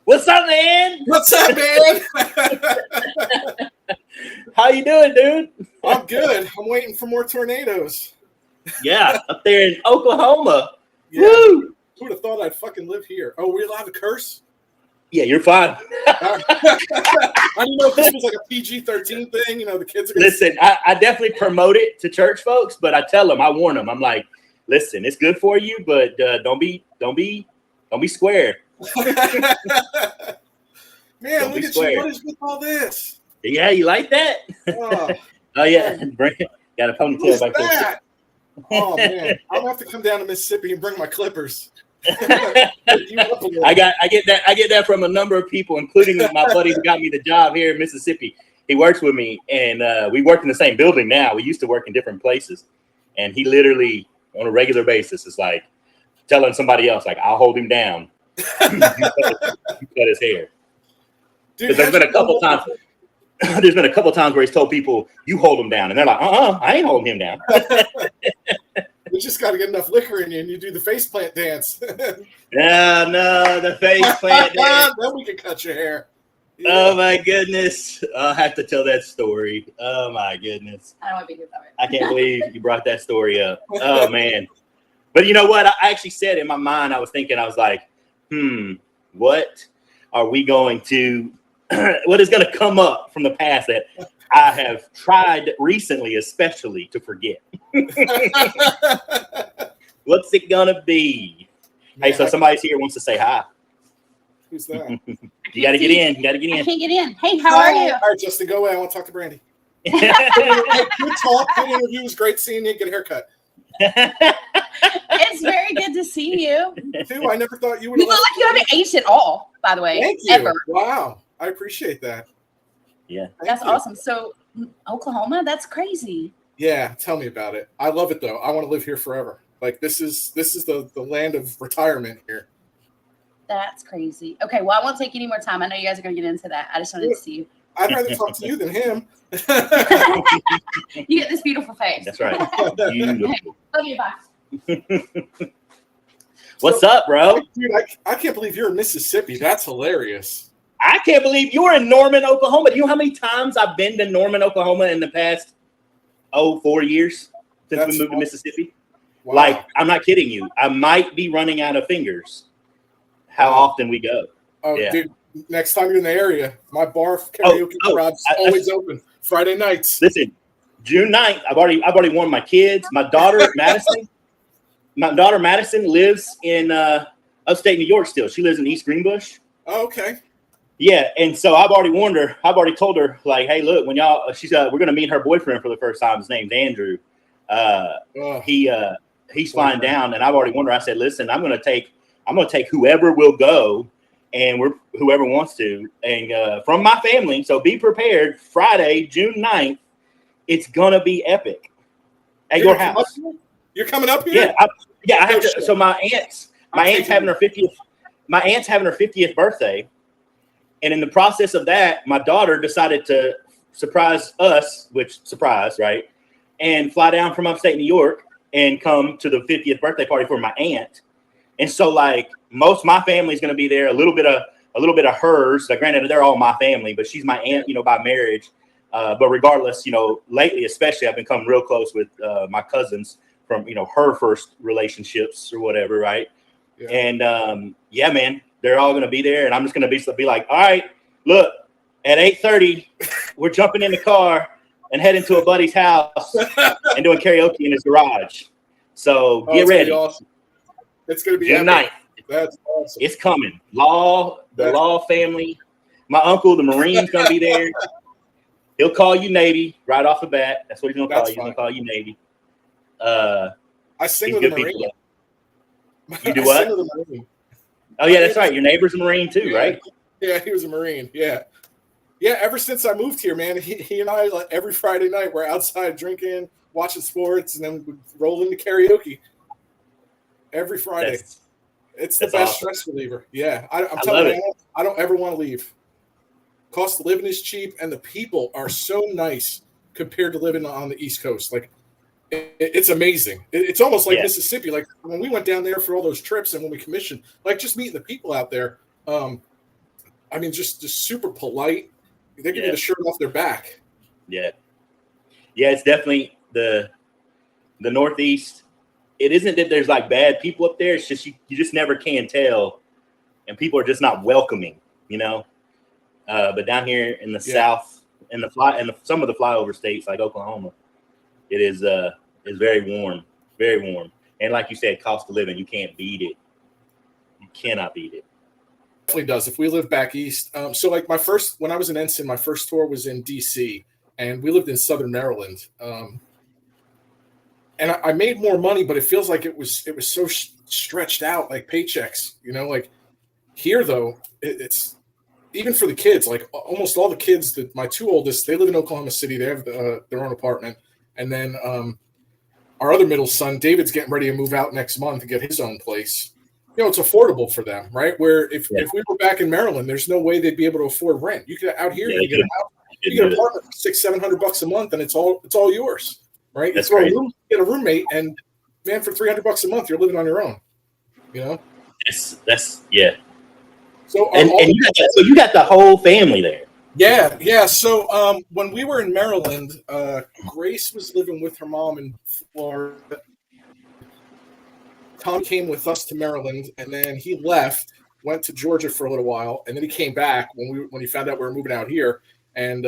What's up, man? What's up, man? How you doing, dude? I'm good. I'm waiting for more tornadoes. Yeah, up there in Oklahoma. Yeah. Woo! Who would have thought I'd fucking live here? Oh, we're allowed to curse? Yeah, you're fine. I didn't know if this was like a PG-13 thing. You know, the kids are going to Listen, I definitely promote it to church folks, but I tell them, I warn them. I'm like, listen, it's good for you, but don't be square. Man, Don't look be at square. you. What is with all this? Yeah, you like that? Oh, Oh yeah, got a ponytail who's back there. that? Oh, man. I'm going to have to come down to Mississippi and bring my clippers. I get that from a number of people, including my buddy who got me the job here in Mississippi. He works with me, and we work in the same building now. We used to work in different places, and he literally, on a regular basis, is like telling somebody else, like, "I'll hold him down." You cut his hair. Because there's been a couple times. There's been a couple times where he's told people, "You hold him down," and they're like, I ain't holding him down." You just got to get enough liquor in you, and you do the faceplant dance. No, the faceplant dance. Then we can cut your hair. Yeah. Oh my goodness! I'll have to tell that story. Oh my goodness! I don't want to be here about it. I can't believe you brought that story up. Oh man! But you know what? I actually said in my mind, I was like, what are we going to? What is going to come up from the past that I have tried recently, especially to forget? What's it gonna be? Yeah, hey, so somebody's here wants to say hi. Who's that? You got to get in. You got to get in. I can't get in. Hey, how are you? All right, Justin, go away. I want to talk to Brandy. Good talk. Good interview. It was great seeing you. Get a haircut. It's very good to see you. Too. I never thought you would. You look like you haven't aged at all, by the way. Thank you. Ever. Wow. I appreciate that. Yeah. That's awesome. So, Oklahoma, that's crazy. Yeah, tell me about it. I love it though. I want to live here forever. Like this is the land of retirement here. That's crazy. Okay, well, I won't take any more time. I know you guys are going to get into that. I just wanted to see you. I'd rather talk to you than him. You get this beautiful face. That's right. Beautiful. Love you, bye. What's up, bro? Dude, I can't believe you're in Mississippi. That's hilarious. I can't believe you're in Norman, Oklahoma. Do you know how many times I've been to Norman, Oklahoma in the past 4 years since we moved to Mississippi? Wow. Like, I'm not kidding you. I might be running out of fingers how often we go. Oh, yeah. Dude, next time you're in the area, my bar karaoke garage is always open Friday nights. Listen, June 9th, I've already warned my kids. My daughter, Madison. My daughter, Madison, lives in upstate New York still. She lives in East Greenbush. Oh, okay. Yeah, and so I've already warned her. I've already told her, like, hey, look, when y'all, we're gonna meet her boyfriend for the first time. His name's Andrew. He's flying down, and I've already warned her. I said, listen, I'm gonna take whoever will go, and whoever wants to, and from my family. So be prepared. Friday, June 9th, it's gonna be epic at your house. You're coming up here? Yeah, I have to. So my aunt's having her 50th. My aunt's having her 50th birthday. And in the process of that, my daughter decided to surprise us, which surprise, right? And fly down from upstate New York and come to the 50th birthday party for my aunt. And so, like, most of my family is going to be there. A little bit of hers. Like, granted, they're all my family, but she's my aunt, by marriage. But regardless, lately especially, I've become real close with my cousins from her first relationships or whatever, right? Yeah. And man. They're all going to be there, and I'm just going to be like, all right, look, at 8:30, we're jumping in the car and heading to a buddy's house and doing karaoke in his garage. So get ready. Awesome. It's going to be June 9th. That's awesome. It's coming. Law family. My uncle, the Marine's going to be there. He'll call you Navy right off the bat. That's what he's going to call you. He's going to call you Navy. I sing with the Marine. You do what? Oh, yeah, that's right. Your neighbor's a Marine too, right? Yeah, he was a Marine. Yeah. Yeah, ever since I moved here, man, he and I, like, every Friday night, we're outside drinking, watching sports, and then we roll into karaoke. Every Friday. It's the best stress reliever. Yeah, I'm telling you, I don't ever want to leave. Cost of living is cheap, and the people are so nice compared to living on the East Coast. Like, it's amazing. It's almost like Mississippi. Like when we went down there for all those trips and when we commissioned, like just meeting the people out there, I mean, just super polite. They give you the shirt off their back. Yeah. Yeah, it's definitely the Northeast. It isn't that there's like bad people up there. It's just you just never can tell, and people are just not welcoming, you know. But down here in the South, in some of the flyover states like Oklahoma, it is very warm, and like you said, cost of living, you can't beat it. You cannot beat it. Definitely does. If we live back east, so like when I was in ensign, my first tour was in DC, and we lived in Southern Maryland. And I made more money, but it feels like it was so stretched out, like paychecks, you know. Like here, though, it's even for the kids. Like almost all the kids, my two oldest, they live in Oklahoma City. They have their own apartment, and then our other middle son, David's getting ready to move out next month to get his own place. You know, it's affordable for them, right? Where if we were back in Maryland, there's no way they'd be able to afford rent. You could out here, you get a house, you get an apartment for $600-700 a month, and it's all yours. Right, that's right. You get a roommate, and man, for $300 a month, you're living on your own. You know. That's yeah. So you got the whole family there. Yeah. So when we were in Maryland, Grace was living with her mom in Florida. Tom came with us to Maryland, and then he left, went to Georgia for a little while, and then he came back when he found out we were moving out here. And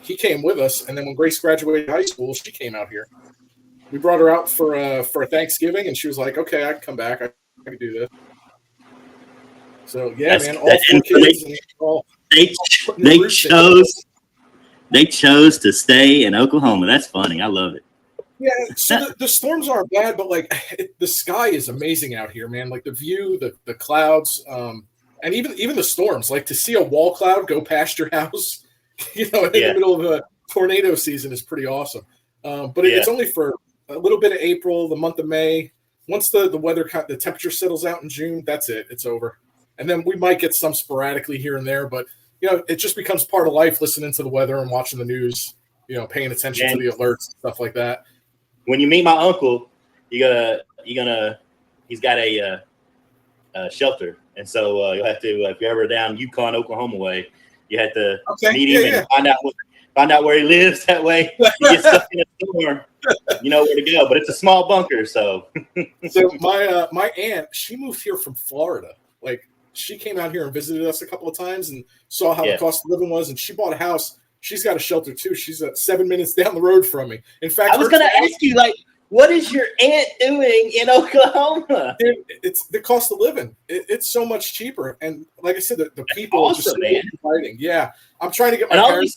he came with us, and then when Grace graduated high school, she came out here. We brought her out for Thanksgiving, and she was like, "Okay, I can come back. I can do this." So man, all 4 kids. They chose to stay in Oklahoma. That's funny. I love it. Yeah, so the storms aren't bad, but like the sky is amazing out here, man. Like the view, the clouds, and even the storms. Like to see a wall cloud go past your house. You know, in the middle of a tornado season is pretty awesome. But it's only for a little bit of April, the month of May. Once the weather, the temperature settles out in June, that's it. It's over. And then we might get some sporadically here and there, but you know, it just becomes part of life, listening to the weather and watching the news. You know, paying attention to the alerts and stuff like that. When you meet my uncle, he's got a shelter, and so you'll have to, if you're ever down Yukon, Oklahoma way. You have to meet him and find out where he lives. That way, you get stuck in a storm, you know where to go. But it's a small bunker, so. So my aunt, she moved here from Florida. Like she came out here and visited us a couple of times and saw how the cost of living was, and she bought a house. She's got a shelter too. She's 7 minutes down the road from me. In fact, I was going to ask you, like, what is your aunt doing in Oklahoma? Dude, it's the cost of living. It's so much cheaper, and like I said, the people are just fighting. Yeah, I'm trying to get my parents.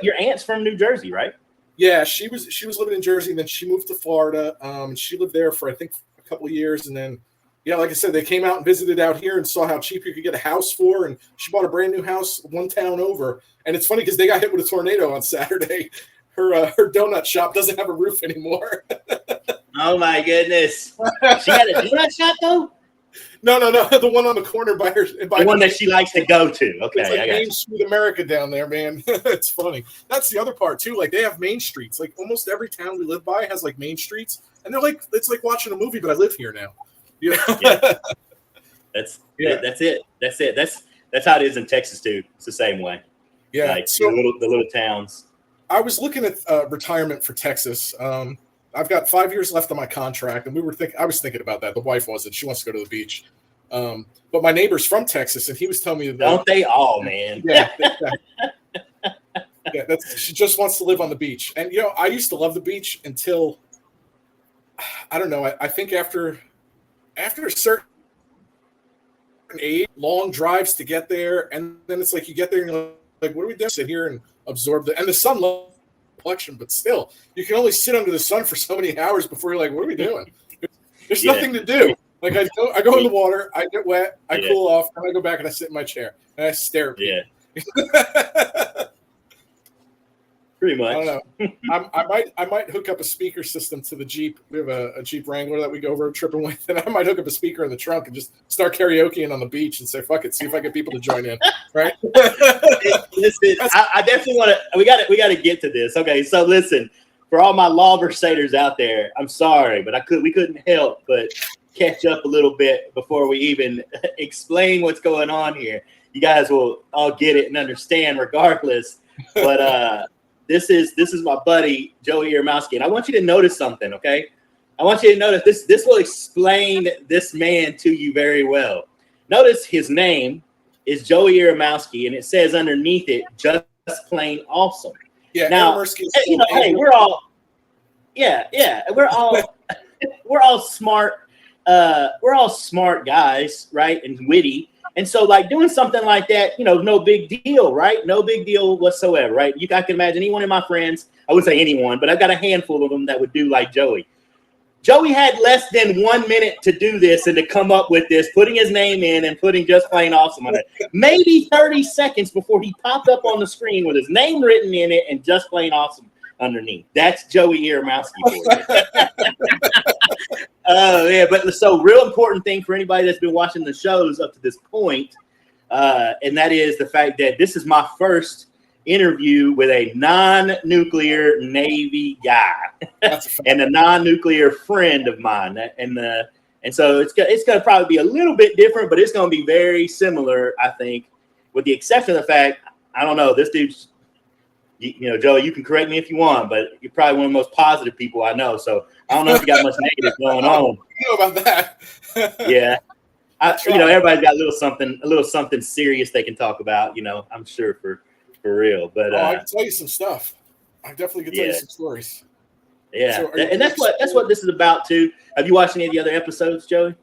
Your aunt's from New Jersey, right? Yeah, she was living in Jersey, and then she moved to Florida. She lived there for I think a couple of years, and then like I said, they came out and visited out here and saw how cheap you could get a house for, and she bought a brand new house one town over. And it's funny because they got hit with a tornado on Saturday. Her donut shop doesn't have a roof anymore. Oh my goodness! She had a donut shop though. No. The one on the corner by her. The one that she likes to go to. Okay, it's like Main Street America down there, man. It's funny. That's the other part too. Like they have main streets. Like almost every town we live by has like main streets, and they're like it's like watching a movie, but I live here now. You know? Yeah. That's it. That's how it is in Texas too. It's the same way. Yeah, like so, the little towns. I was looking at retirement for Texas. I've got 5 years left on my contract, and I was thinking about that. The wife wasn't. She wants to go to the beach. But my neighbor's from Texas, and he was telling me that. Don't they all, man? Yeah. She just wants to live on the beach. And, you know, I used to love the beach until, I don't know, I think after a certain age, long drives to get there, and then it's like you get there and you're like, what are we doing? Sit here and absorb and the sun reflection, but still, you can only sit under the sun for so many hours before you're like, what are we doing? There's nothing to do. Like I go in the water, I get wet, I cool off, and I go back and I sit in my chair and I stare at people. Pretty much. I don't know. I might hook up a speaker system to the Jeep. We have a Jeep Wrangler that we go road tripping with, and I might hook up a speaker in the trunk and just start karaokeing on the beach and say, "Fuck it," see if I get people to join in. Right? Listen, I definitely want to. We got to get to this. Okay, so listen, for all my Lawversaters out there, I'm sorry, but we couldn't help but catch up a little bit before we even explain what's going on here. you guys will all get it and understand regardless. But this is my buddy Joey Earomirski, and I want you to notice something, okay? I want you to notice this will explain this man to you very well. Notice his name is Joey Earomirski, and it says underneath it, just plain awesome. Yeah, now, hey, we're all smart. We're all smart guys, right? And witty. And so, like, doing something like that, no big deal, right? No big deal whatsoever, right? I can imagine any one of my friends, I wouldn't say anyone, but I've got a handful of them that would do like Joey. Joey had less than 1 minute to do this and to come up with this, putting his name in and putting just plain awesome on it. Maybe 30 seconds before he popped up on the screen with his name written in it and just plain awesome underneath. That's Joey Earomirski for you. Yeah, but so real important thing for anybody that's been watching the shows up to this point, and that is the fact that this is my first interview with a non-nuclear Navy guy and a non-nuclear friend of mine, and so it's going to probably be a little bit different, but it's going to be very similar, I think, with the exception of the fact, I don't know, this dude's, Joey, you can correct me if you want, but you're probably one of the most positive people I know, so I don't know if you got much negative going on. I know about that. Yeah. Everybody's got a little something serious they can talk about, I'm sure for real. But I can tell you some stuff. I definitely can tell you some stories. Yeah, so and that's what this is about too. Have you watched any of the other episodes, Joey?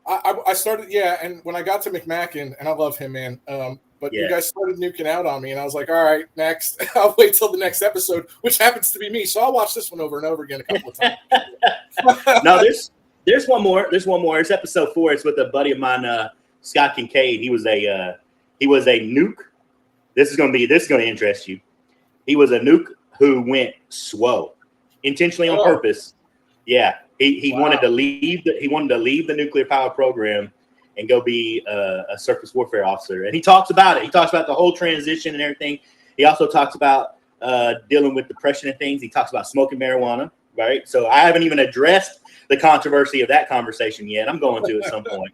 I started, and when I got to McMacken, and I love him, man. But you guys started nuking out on me, and I was like, all right, next. I'll wait till the next episode, which happens to be me. So I'll watch this one over and over again a couple of times. No, there's one more. It's episode 4. It's with a buddy of mine, Scott Kincaid. He was a nuke. This is going to interest you. He was a nuke who went SWO, intentionally on purpose. Yeah, he wanted to leave the nuclear power program and go be a surface warfare officer. And he talks about it. He talks about the whole transition and everything. He also talks about dealing with depression and things. He talks about smoking marijuana, right? So I haven't even addressed the controversy of that conversation yet. I'm going to at some point.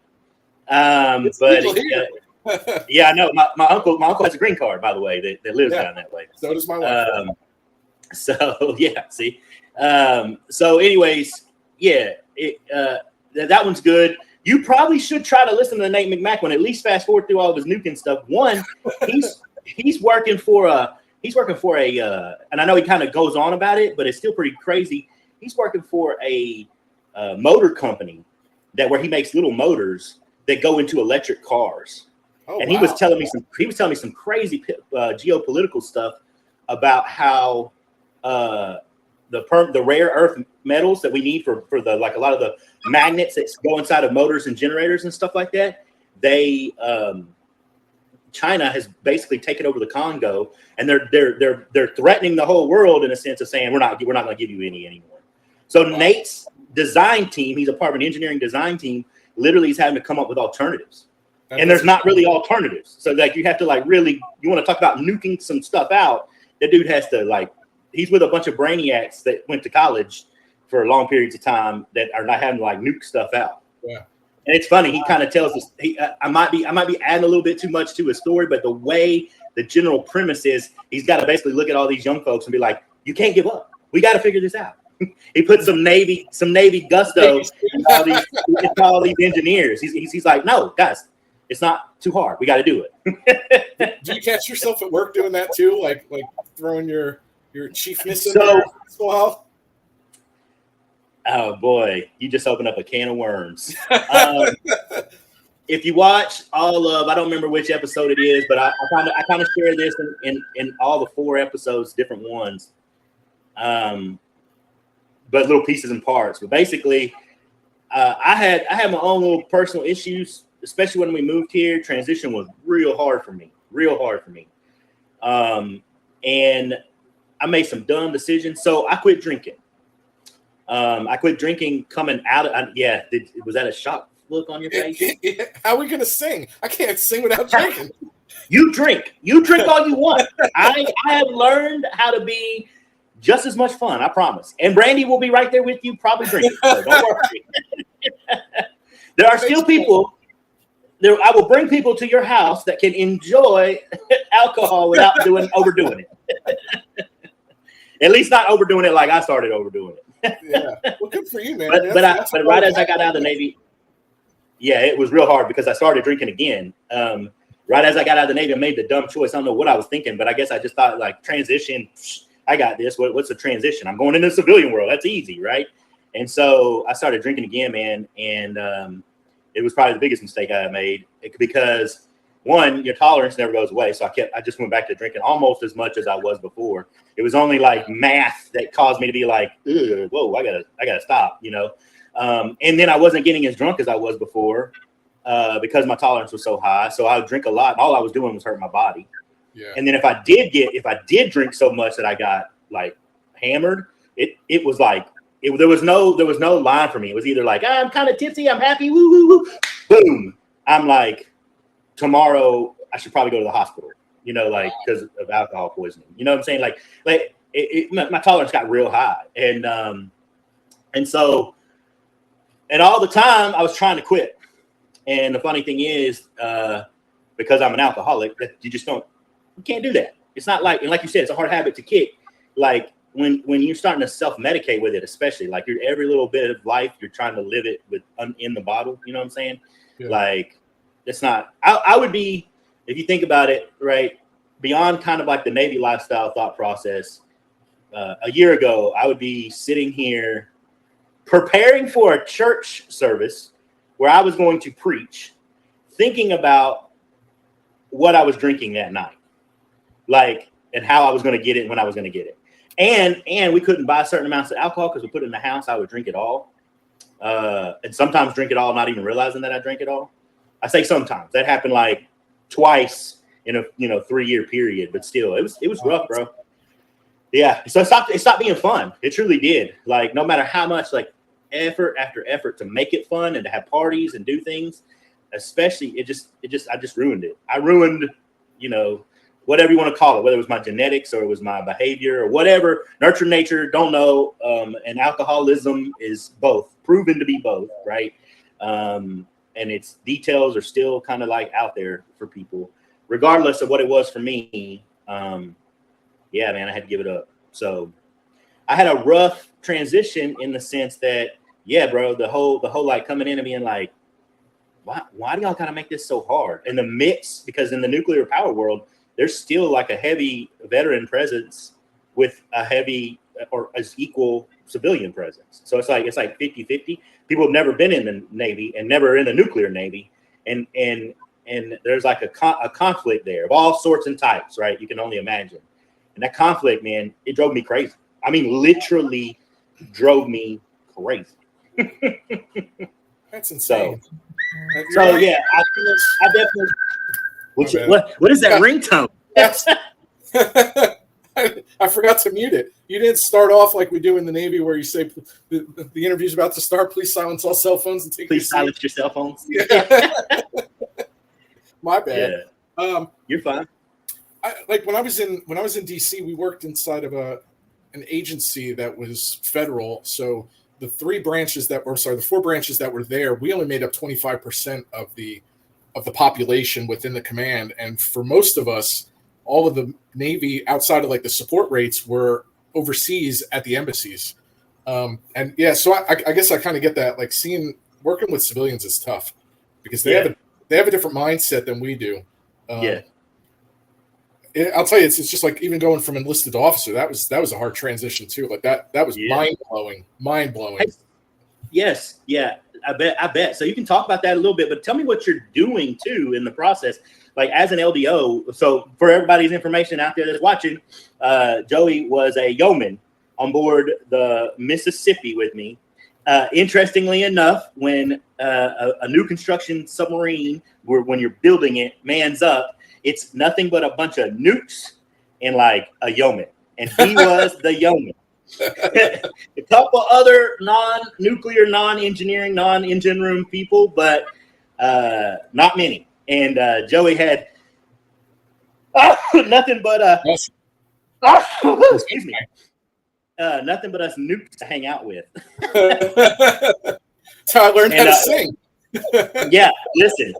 Yeah, I know. My uncle has a green card, by the way, that lives down that way. So does my wife. So yeah, see. So anyways, that one's good. You probably should try to listen to Nate McMacken, at least fast forward through all of his nuking stuff. One, he's working for a and I know he kind of goes on about it, but it's still pretty crazy. He's working for a motor company where he makes little motors that go into electric cars. And he was telling me some crazy geopolitical stuff about how the rare earth metals that we need for the like a lot of the magnets that go inside of motors and generators and stuff like that. China has basically taken over the Congo, and they're threatening the whole world in a sense of saying we're not going to give you any anymore. So Nate's design team, he's a part of an engineering design team, literally is having to come up with alternatives. And there's not really alternatives. So like you have to you want to talk about nuking some stuff out. The dude has to he's with a bunch of brainiacs that went to college for long periods of time that are not having to nuke stuff out. Yeah. And it's funny. He kind of tells us, I might be adding a little bit too much to his story, but the way the general premise is, he's got to basically look at all these young folks and be like, you can't give up. We got to figure this out. He put some Navy gusto in all these engineers. He's like, no, guys, it's not too hard. We got to do it. Do you catch yourself at work doing that too? Like throwing your chiefness in there as well? Oh boy, you just opened up a can of worms. If you watch all of, I don't remember which episode it is, but I kind of share this in all the 4 episodes, different ones, but little pieces and parts. But basically, I had my own little personal issues, especially when we moved here. Transition was real hard for me, and I made some dumb decisions. So I quit drinking. I quit drinking coming out of, was that a shock look on your face? How are we going to sing? I can't sing without drinking. You drink all you want. I have learned how to be just as much fun, I promise. And Brandy will be right there with you, probably drinking. So don't worry. There are still people I will bring people to your house that can enjoy alcohol without overdoing it. At least not overdoing it like I started overdoing it. Yeah. Well, good for you, man. But right as I got out of the Navy, yeah, it was real hard because I started drinking again. Right as I got out of the Navy, I made the dumb choice. I don't know what I was thinking, but I guess I just thought like transition. I got this. What's the transition? I'm going into the civilian world. That's easy, right? And so I started drinking again, man. And it was probably the biggest mistake I made because one, your tolerance never goes away. So I just went back to drinking almost as much as I was before. It was only like math that caused me to be like, whoa, I gotta stop, you know? And then I wasn't getting as drunk as I was before because my tolerance was so high. So I would drink a lot. And all I was doing was hurting my body. Yeah. And then if I did drink so much that I got like hammered, it was like, there was no line for me. It was either like, I'm kind of tipsy, I'm happy, woo, woo, woo. Boom. I'm like, tomorrow I should probably go to the hospital, you know, like because of alcohol poisoning. You know what I'm saying? Like my tolerance got real high. And so all the time I was trying to quit. And the funny thing is, because I'm an alcoholic, that you can't do that. It's not like, and like you said, it's a hard habit to kick. Like when you're starting to self-medicate with it, especially like every little bit of life, you're trying to live it in the bottle. You know what I'm saying? Yeah. Like it's not, I would be, if you think about it, right, beyond kind of like the Navy lifestyle thought process, a year ago, I would be sitting here preparing for a church service where I was going to preach, thinking about what I was drinking that night, like, and how I was going to get it and when I was going to get it. And we couldn't buy certain amounts of alcohol because we put it in the house. I would drink it all. And sometimes drink it all, not even realizing that I drank it all. I say sometimes. That happened like twice in a 3-year period, but still, it was rough, bro. Yeah. So it stopped being fun. It truly did. Like no matter how much like effort after effort to make it fun and to have parties and do things, especially I just ruined it. I ruined, whatever you want to call it, whether it was my genetics or it was my behavior or whatever, nurture, nature, don't know. And alcoholism is both, proven to be both, right? And its details are still kind of like out there for people, regardless of what it was for me. Yeah, man, I had to give it up. So I had a rough transition in the sense that, yeah, bro, the whole like coming in and being like, why do y'all kind of make this so hard? And the mix, because in the nuclear power world, there's still like a heavy veteran presence with a heavy or as equal civilian presence. So it's like 50-50. People have never been in the Navy and never in the nuclear Navy. And there's like a conflict there of all sorts and types, right? You can only imagine. And that conflict, man, it drove me crazy. I mean, literally drove me crazy. That's insane. So yeah, I definitely. What is that ringtone? I forgot to mute it. You didn't start off like we do in the Navy, where you say the interview's about to start. Please silence all cell phones and take. Please silence your cell phones. Yeah. My bad. Yeah. You're fine. When I was in DC, we worked inside of an agency that was federal. So the four branches that were there, we only made up 25% of the population within the command. And for most of us, all of the Navy outside of like the support rates were overseas at the embassies. And yeah, so I guess I kind of get that. Like working with civilians is tough because they have a different mindset than we do. I'll tell you, it's just like even going from enlisted to officer, that was a hard transition too. Like that was mind blowing. Yes. Yeah. I bet. So you can talk about that a little bit, but tell me what you're doing too in the process. Like as an LDO. So for everybody's information out there that's watching, Joey was a yeoman on board the Mississippi with me. Interestingly enough, when a new construction submarine, when you're building it, mans up, it's nothing but a bunch of nukes and like a yeoman. And he was the yeoman. A couple other non-nuclear, non-engineering, non-engine room people, but not many. And Joey had nothing but excuse me, nothing but us nukes to hang out with. That's how I learned how to sing. Yeah, listen.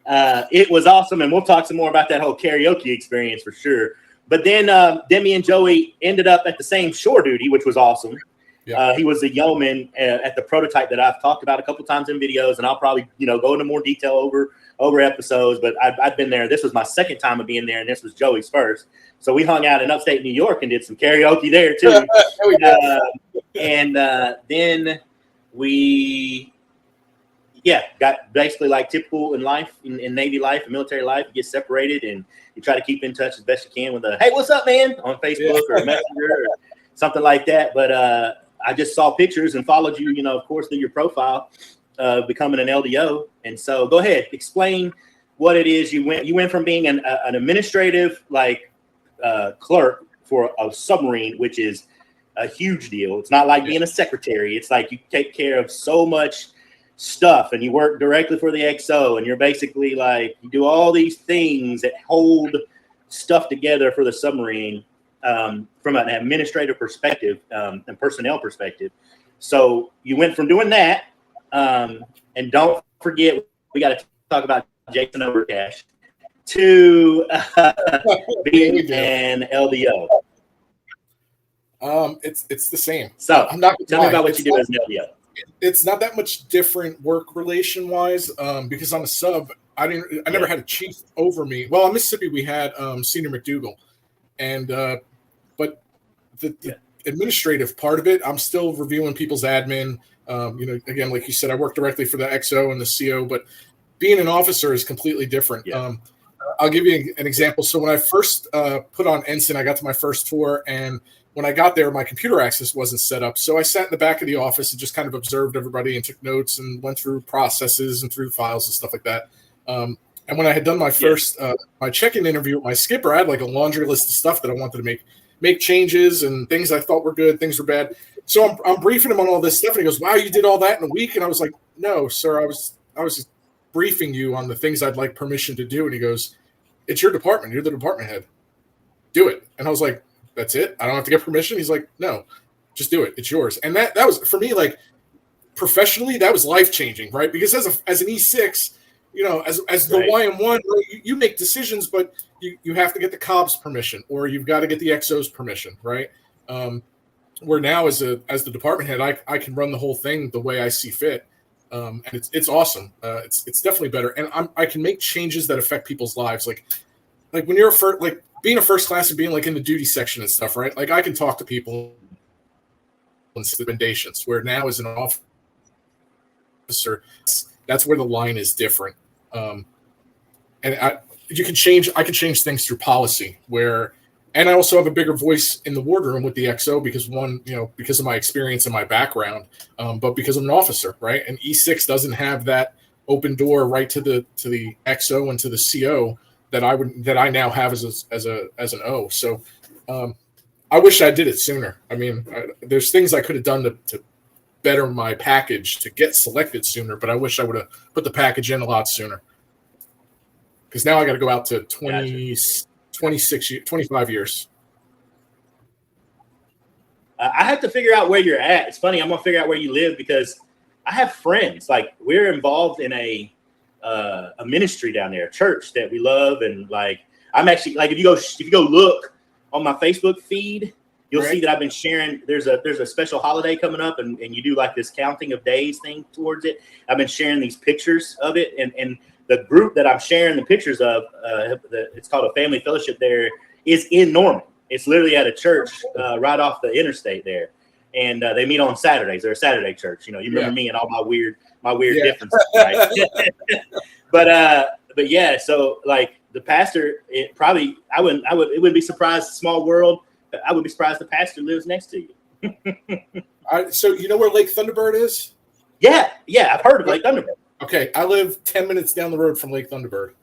It was awesome, and we'll talk some more about that whole karaoke experience for sure. But then Demi and Joey ended up at the same shore duty, which was awesome. Yep. He was a yeoman at the prototype that I've talked about a couple times in videos, and I'll probably go into more detail over episodes. But I've been there. This was my second time of being there, and this was Joey's first. So we hung out in upstate New York and did some karaoke there too. And then we got basically like typical in life, in Navy life and military life. You get separated and you try to keep in touch as best you can with hey, what's up, man, on Facebook or Messenger or something like that. But I just saw pictures and followed you, of course, through your profile of becoming an LDO. And so go ahead, explain what it is you went from being an administrative clerk for a submarine, which is a huge deal. It's not like being a secretary. It's like you take care of so much stuff and you work directly for the XO, and you're basically you do all these things that hold stuff together for the submarine from an administrative perspective and personnel perspective. So you went from doing that, and don't forget, we got to talk about Jason Overcash, to being an LDO. It's the same. So I'm not tell me about what you do as an LDO. It's not that much different work relation wise, because on a sub, I never had a chief over me. Well, in Mississippi, we had Senior McDougal, and but the administrative part of it, I'm still reviewing people's admin. Again, like you said, I work directly for the XO and the CO, but being an officer is completely different. Yeah. I'll give you an example. So when I first put on ensign, I got to my first tour, and when I got there, my computer access wasn't set up. So I sat in the back of the office and just kind of observed everybody and took notes and went through processes and through files and stuff like that. And when I had done my first my check-in interview with my skipper, I had a laundry list of stuff that I wanted to make changes and things I thought were good, things were bad. So I'm briefing him on all this stuff, and he goes, "Wow, you did all that in a week?" And I was like, "No, sir, I was just briefing you on the things I'd like permission to do." And he goes, "It's your department. You're the department head. Do it." And I was like, "That's it? I don't have to get permission?" He's like, "No, just do it. It's yours." And that was, for me, professionally, that was life-changing, right? Because as an E6, as the YM1, you make decisions, but you have to get the COB's permission, or you've got to get the XO's permission, right? Where now as the department head, I can run the whole thing the way I see fit. And it's awesome. It's definitely better. And I can make changes that affect people's lives. Like when you're being a first class and being in the duty section and stuff, right? I can talk to people in recommendations, where now as an officer, that's where the line is different. And I can change things through policy and I also have a bigger voice in the wardroom with the XO because of my experience and my background, but because I'm an officer, right? And E6 doesn't have that open door right to the XO and to the CO that I now have as an O. So I wish I did it sooner. I mean, there's things I could have done to better my package to get selected sooner, but I wish I would have put the package in a lot sooner. Because now I got to go out to 25 years. I have to figure out where you're at. It's funny. I'm going to figure out where you live because I have friends. We're involved in a ministry down there, a church that we love. And I'm actually if you go look on my Facebook feed, you'll see that I've been sharing. There's a special holiday coming up, and you do this counting of days thing towards it. I've been sharing these pictures of it, and the group that I'm sharing the pictures of, it's called a family fellowship there, is in Norman. It's literally at a church right off the interstate there. And they meet on Saturdays. They're a Saturday church. You remember me and all my weird differences, right? But yeah, so the pastor, it wouldn't be surprised, small world, but I would be surprised the pastor lives next to you. So you know where Lake Thunderbird is? Yeah, I've heard of Lake Thunderbird. Okay, I live 10 minutes down the road from Lake Thunderbird.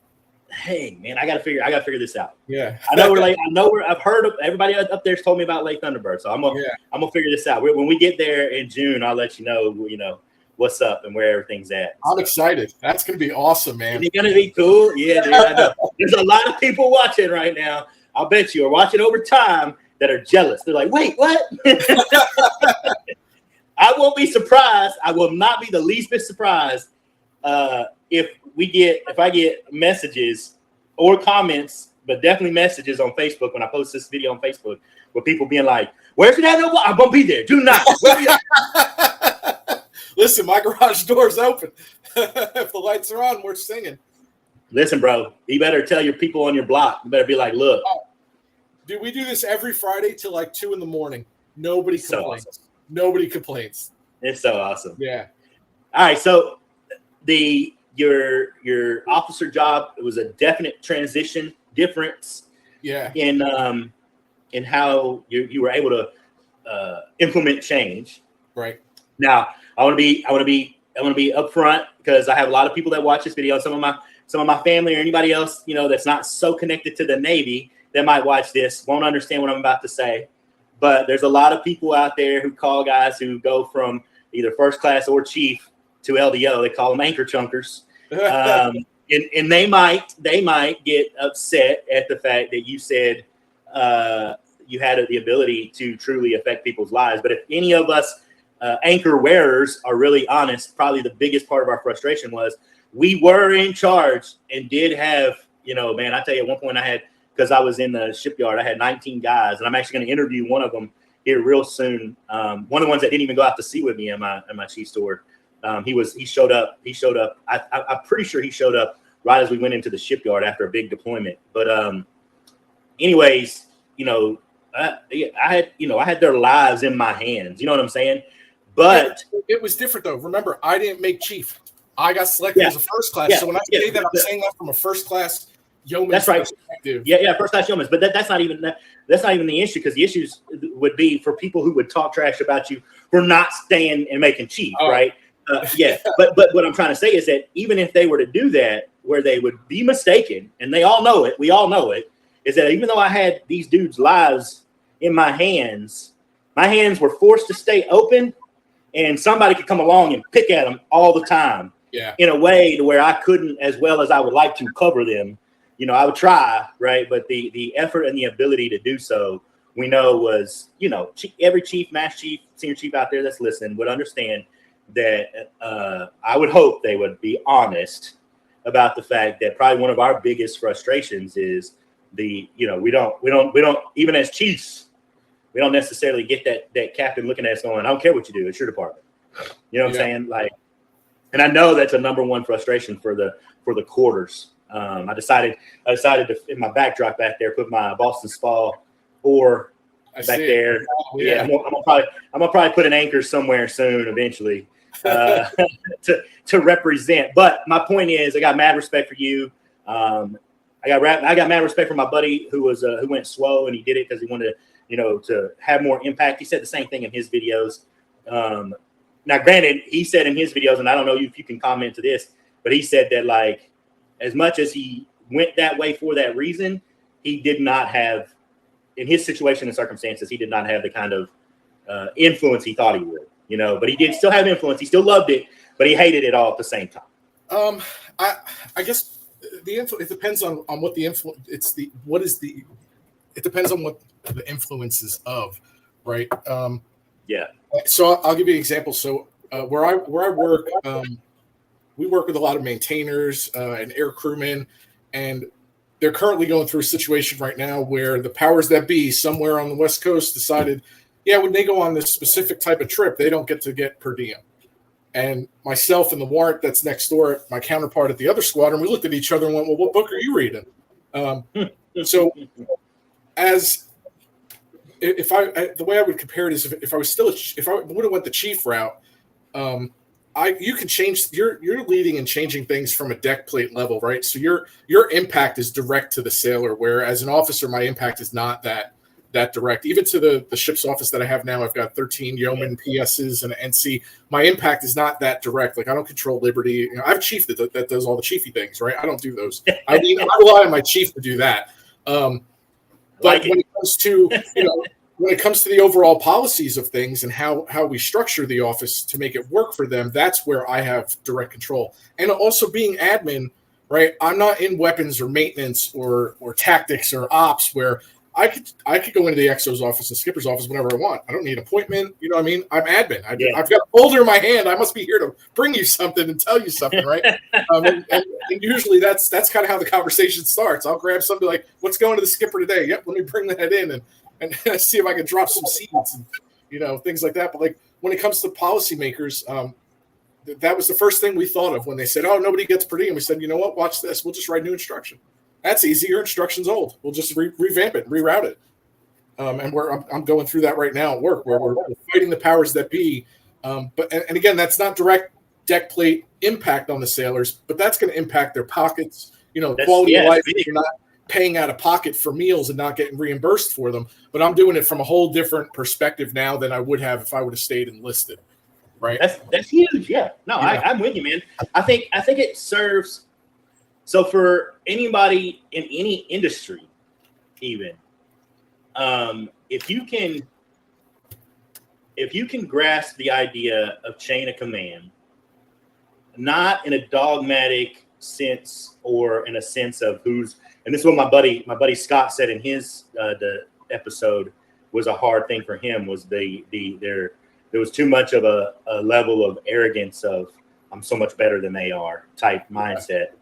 Hey man, I gotta figure this out. Yeah, I know where I've heard of, everybody up there's told me about Lake Thunderbird, so I'm gonna figure this out. When we get there in June, I'll let you know what's up and where everything's at. I'm excited. That's gonna be awesome, man. It's gonna be cool. Yeah, dude, I know. There's a lot of people watching right now. I'll bet you are watching over time that are jealous. They're like, wait, what? I won't be surprised. I will not be the least bit surprised if I get messages or comments, but definitely messages on Facebook when I post this video on Facebook, with people being like, "Where's it at? No, I'm gonna be there. Do not." Listen, my garage door's open. If the lights are on, we're singing. Listen, bro, you better tell your people on your block. You better be like, "Look, dude, we do this every Friday till like 2 a.m. Nobody complains. So awesome. Nobody complains. It's so awesome." Yeah. All right, so your officer job, it was a definite transition difference. Yeah. In how you were able to implement change. Right. Now, I want to be upfront because I have a lot of people that watch this video. Some of my family or anybody else, that's not so connected to the Navy that might watch this won't understand what I'm about to say. But there's a lot of people out there who call guys who go from either first class or chief to LDO. They call them anchor chunkers. And they might get upset at the fact that you said you had the ability to truly affect people's lives. But if any of us anchor wearers are really honest, probably the biggest part of our frustration was we were in charge and did have, man, I tell you, at one point because I was in the shipyard, I had 19 guys, and I'm actually going to interview one of them here real soon. One of the ones that didn't even go out to sea with me in my chief store. He showed up. I'm pretty sure he showed up right as we went into the shipyard after a big deployment. But anyways, I had their lives in my hands. You know what I'm saying? But it was different though. Remember, I didn't make chief. I got selected as a first class. So when I say that, I'm saying that from a first class yeoman perspective. Yeah, first class yeoman. But that's not even the issue, because the issues would be for people who would talk trash about you for not staying and making chief, right? But what I'm trying to say is that even if they were to do that, where they would be mistaken, and they all know it, we all know it, is that even though I had these dudes' lives in my hands were forced to stay open, and somebody could come along and pick at them all the time. Yeah. In a way to where I couldn't, as well as I would like to, cover them. I would try, right? But the effort and the ability to do so, we know was, every chief, master chief, senior chief out there that's listening would understand that I would hope they would be honest about the fact that probably one of our biggest frustrations is we don't even as chiefs, we don't necessarily get that captain looking at us going, "I don't care what you do, it's your department." You know what I'm saying? Like, and I know that's a number one frustration for the quarters. I decided to, in my backdrop back there, put my Boston Spa or back there. Yeah, I'm gonna probably put an anchor somewhere soon, eventually, to represent. But my point is, I got mad respect for you. I got mad respect for my buddy who went SWO, and he did it because he wanted to have more impact. He said the same thing in his videos. Now, granted, he said in his videos, and I don't know if you can comment to this, but he said that, like, as much as he went that way for that reason, he did not have, in his situation and circumstances, he did not have the kind of influence he thought he would, but he did still have influence. He still loved it, but he hated it all at the same time. I guess it depends on what the influence, it depends on what the influence is of, right? So I'll give you an example. So where I work, we work with a lot of maintainers and air crewmen, and they're currently going through a situation right now where the powers that be somewhere on the West Coast decided, when they go on this specific type of trip, they don't get to get per diem. And myself and the warrant that's next door, my counterpart at the other squadron, we looked at each other and went, "Well, what book are you reading?" So the way I would compare it is if I would have went the chief route, you can change. You're leading and changing things from a deck plate level, right? So your impact is direct to the sailor, where as an officer, my impact is not that direct. Even to the ship's office that I have now, I've got 13 yeoman PSs and an NC. My impact is not that direct. Like, I don't control Liberty. I have a chief that does all the chiefy things, right? I don't do those. I rely on my chief to do that. But when it comes to the overall policies of things and how we structure the office to make it work for them, that's where I have direct control. And also being admin, right? I'm not in weapons or maintenance or tactics or ops where I could go into the XO's office and Skipper's office whenever I want. I don't need an appointment. You know what I mean? I'm admin. I've got a folder in my hand. I must be here to bring you something and tell you something, right? And usually that's kind of how the conversation starts. I'll grab something like, what's going to the Skipper today? Yep, let me bring that in and see if I can drop some seeds and, you know, things like that. But like when it comes to policymakers, that was the first thing we thought of when they said, oh, nobody gets per diem. We said, you know what? Watch this. We'll just write new instruction. That's easy. Your instruction's old. We'll just revamp it, reroute it. And I'm going through that right now at work, where we're fighting the powers that be. But again, that's not direct deck plate impact on the sailors, but that's going to impact their pockets. You know, quality of life. You're not paying out of pocket for meals and not getting reimbursed for them. But I'm doing it from a whole different perspective now than I would have if I would have stayed enlisted. Right. That's huge. Yeah. No, yeah. I'm with you, man. I think it serves. So for anybody in any industry, even, if you can grasp the idea of chain of command, not in a dogmatic sense or in a sense of who's, and this is what my buddy Scott said in his the episode was a hard thing for him, was there was too much of a level of arrogance of I'm so much better than they are type mindset.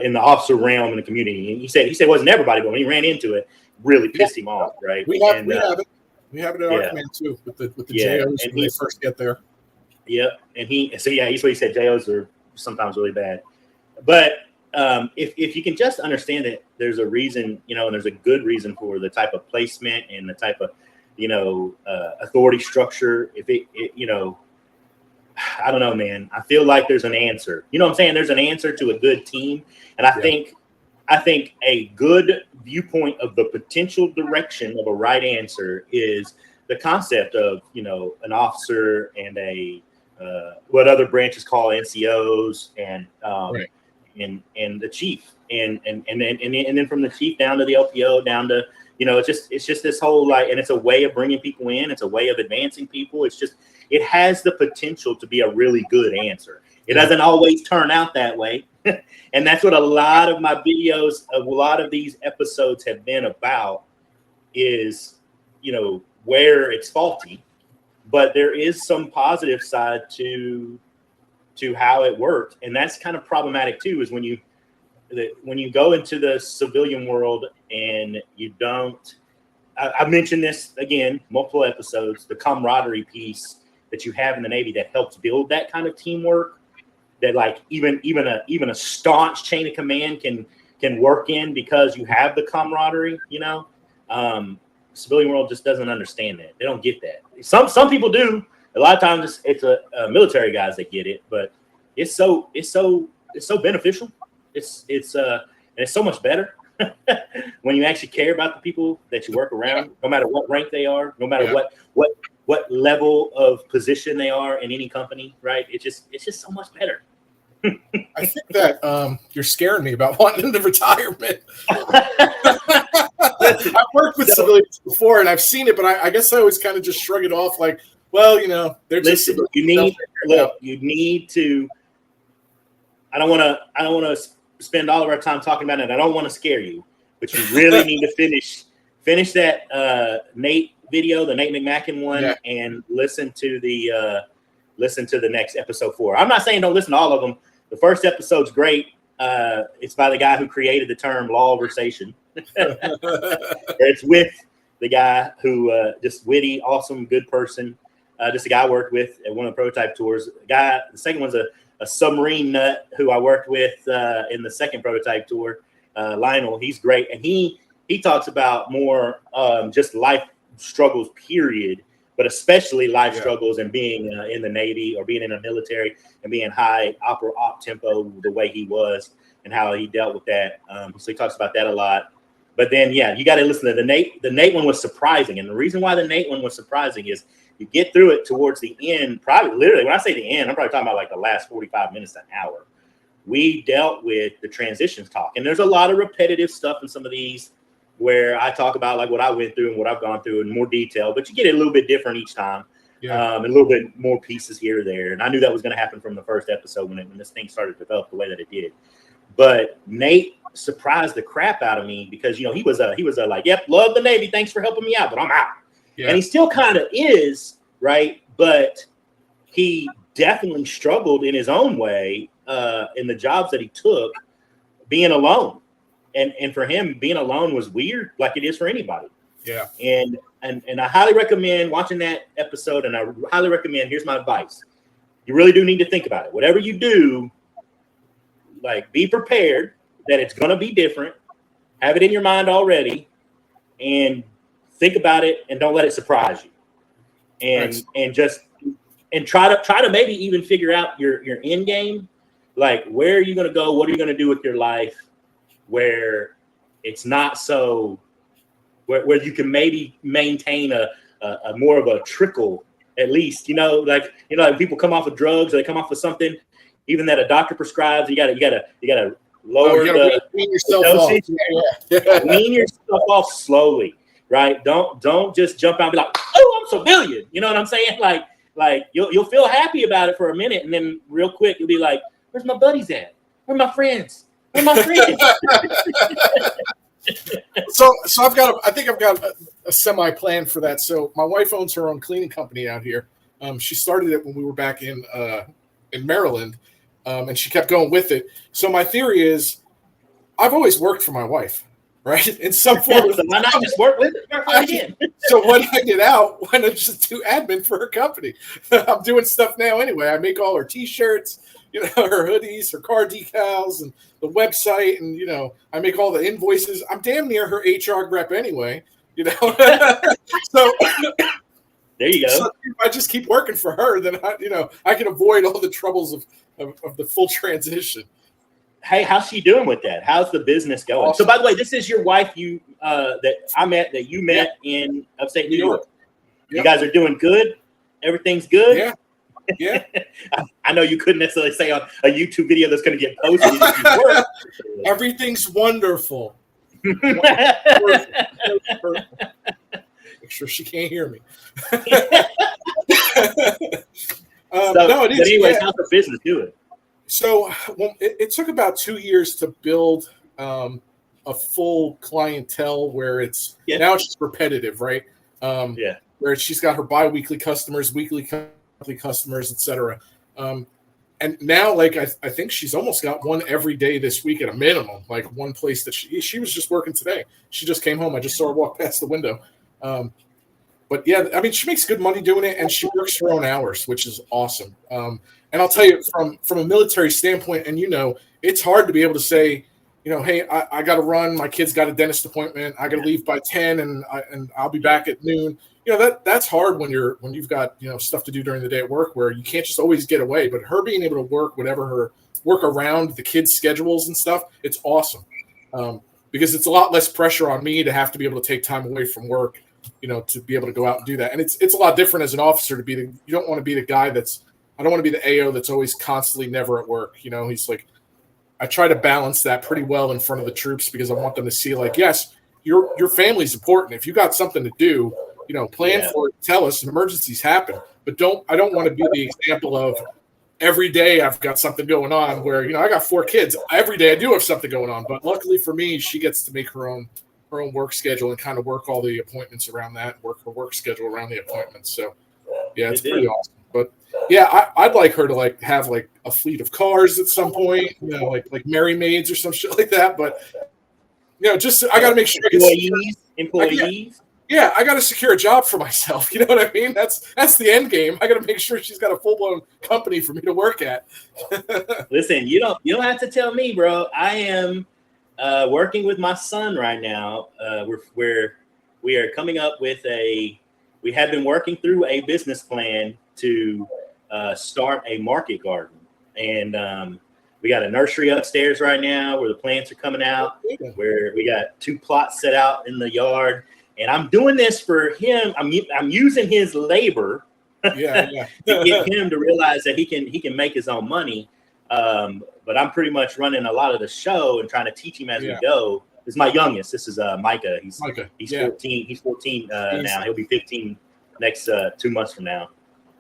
In the officer realm in the community. And he said it wasn't everybody, but when he ran into it, really pissed him off, right? We have it. We have it in our command too, with the JOs when they first get there. Yeah. And he's what he said, JOs are sometimes really bad. But if you can just understand that there's a reason, you know, and there's a good reason for the type of placement and the type of, you know, authority structure, if it you know, I don't know, man. I feel like there's an answer. You know what I'm saying? There's an answer to a good team. And I think a good viewpoint of the potential direction of a right answer is the concept of, you know, an officer and a what other branches call NCOs and the chief and then from the chief down to the LPO down to, you know, it's just this whole like, and it's a way of bringing people in. It's a way of advancing people. It has the potential to be a really good answer. It doesn't always turn out that way. And that's what a lot of my videos, a lot of these episodes have been about is, you know, where it's faulty, but there is some positive side to how it worked. And that's kind of problematic too, is when you go into the civilian world and you don't, I mentioned this again, multiple episodes, the camaraderie piece that you have in the Navy that helps build that kind of teamwork that like even a staunch chain of command can work in because you have the camaraderie, you know. Civilian world just doesn't understand that. They don't get that. Some people do. A lot of times it's military guys that get it, but it's so beneficial. It's so much better when you actually care about the people that you work around, no matter what rank they are, no matter what level of position they are in any company, right? It's just so much better. I think that you're scaring me about wanting to retirement. I've worked with civilians before and I've seen it, but I guess I always kind of just shrug it off like, well, you know, they're just you need to. I don't want to spend all of our time talking about it. I don't want to scare you, but you really need to finish that Nate video, the Nate McMacken one, and listen to the next episode 4. I'm not saying don't listen to all of them. The first episode's great. It's by the guy who created the term Lawversate. It's with the guy who just witty, awesome, good person. Just a guy I worked with at one of the prototype tours. The second one's a submarine nut who I worked with in the second prototype tour. Lionel, he's great, and he talks about more just life struggles, period, but especially life struggles and being in the Navy or being in the military and being high op tempo the way he was and how he dealt with that. So he talks about that a lot. But then, you got to listen to the Nate. The Nate one was surprising, and the reason why the Nate one was surprising is you get through it towards the end. Probably, literally, when I say the end, I'm probably talking about like the last 45 minutes to an hour. We dealt with the transitions talk, and there's a lot of repetitive stuff in some of these where I talk about like what I went through and what I've gone through in more detail, but you get it a little bit different each time, and a little bit more pieces here or there. And I knew that was going to happen from the first episode when this thing started to develop the way that it did. But Nate surprised the crap out of me because he was a like, yep, love the Navy, thanks for helping me out, but I'm out. Yeah. And he still kind of is, right? But he definitely struggled in his own way in the jobs that he took, being alone. And for him, being alone was weird, like it is for anybody. Yeah. And I highly recommend watching that episode, and I highly recommend, here's my advice. You really do need to think about it. Whatever you do, like, be prepared that it's going to be different. Have it in your mind already, and think about it, and don't let it surprise you. And try to maybe even figure out your end game. Like, where are you going to go? What are you going to do with your life where it's not so where you can maybe maintain a more of a trickle, at least, like people come off of drugs or they come off of something, even that a doctor prescribes, you gotta lower wean yourself off. Wean yourself off slowly, right? Don't just jump out and be like, oh, I'm civilian. You know what I'm saying? Like you'll feel happy about it for a minute, and then real quick you'll be like, where's my buddies at? Where my friends? Where my friends? So I think I've got a semi plan for that. So my wife owns her own cleaning company out here. She started it when we were back in Maryland, and she kept going with it. So my theory is, I've always worked for my wife, right? In some form. So why not just work with it? So when I get out, why not just do admin for her company? I'm doing stuff now anyway. I make all her T-shirts, her hoodies, her car decals, and the website, and I make all the invoices. I'm damn near her HR rep anyway, So there you go. So if I just keep working for her, then I can avoid all the troubles of the full transition. Hey, how's she doing with that? How's the business going? Awesome. So, by the way, this is your wife that you met in upstate New York. You guys are doing good. Everything's good. Yeah. Yeah. I know you couldn't necessarily say on a YouTube video that's going to get posted if you work. Everything's wonderful. Make sure she can't hear me. Anyways, how's the business doing? So it took about 2 years to build a full clientele where now it's just repetitive, right? Where she's got her bi-weekly customers, weekly customers, etc. And now, like, I think she's almost got one every day this week at a minimum, like one place that she was just working today. She just came home. I just saw her walk past the window. But yeah, I mean, she makes good money doing it, and she works her own hours, which is awesome. And I'll tell you, from a military standpoint, and it's hard to be able to say, hey, I got to run. My kid's got a dentist appointment. I got to leave by 10, and I'll be back at noon. That's hard when you've got stuff to do during the day at work, where you can't just always get away. But her being able to work around the kids' schedules and stuff, it's awesome, because it's a lot less pressure on me to have to be able to take time away from work, to be able to go out and do that. And it's a lot different as an officer to be you don't want to be the guy I don't want to be the AO that's always constantly never at work. He's like, I try to balance that pretty well in front of the troops, because I want them to see, like, yes, your family's important. If you got something to do, plan for it, tell us, emergencies happen. But I don't want to be the example of every day I've got something going on where, I got 4 kids. Every day I do have something going on. But luckily for me, she gets to make her own work schedule and kind of work all the appointments around that, work her work schedule around the appointments. So, yeah, it's pretty awesome. But yeah, I'd like her to have a fleet of cars at some point, like Merry Maids or some shit like that. But just I got to make sure employees. Yeah, I got to secure a job for myself. You know what I mean? That's the end game. I got to make sure she's got a full blown company for me to work at. Listen, you don't have to tell me, bro. I am working with my son right now. We are coming up with we have been working through a business plan to start a market garden, and we got a nursery upstairs right now where the plants are coming out, where we got 2 plots set out in the yard, and I'm doing this for him. I'm using his labor to get him to realize that he can make his own money. But I'm pretty much running a lot of the show and trying to teach him as we go. This is my youngest. This is Micah. He's 14. He's 14 now. He'll be 15 next 2 months from now.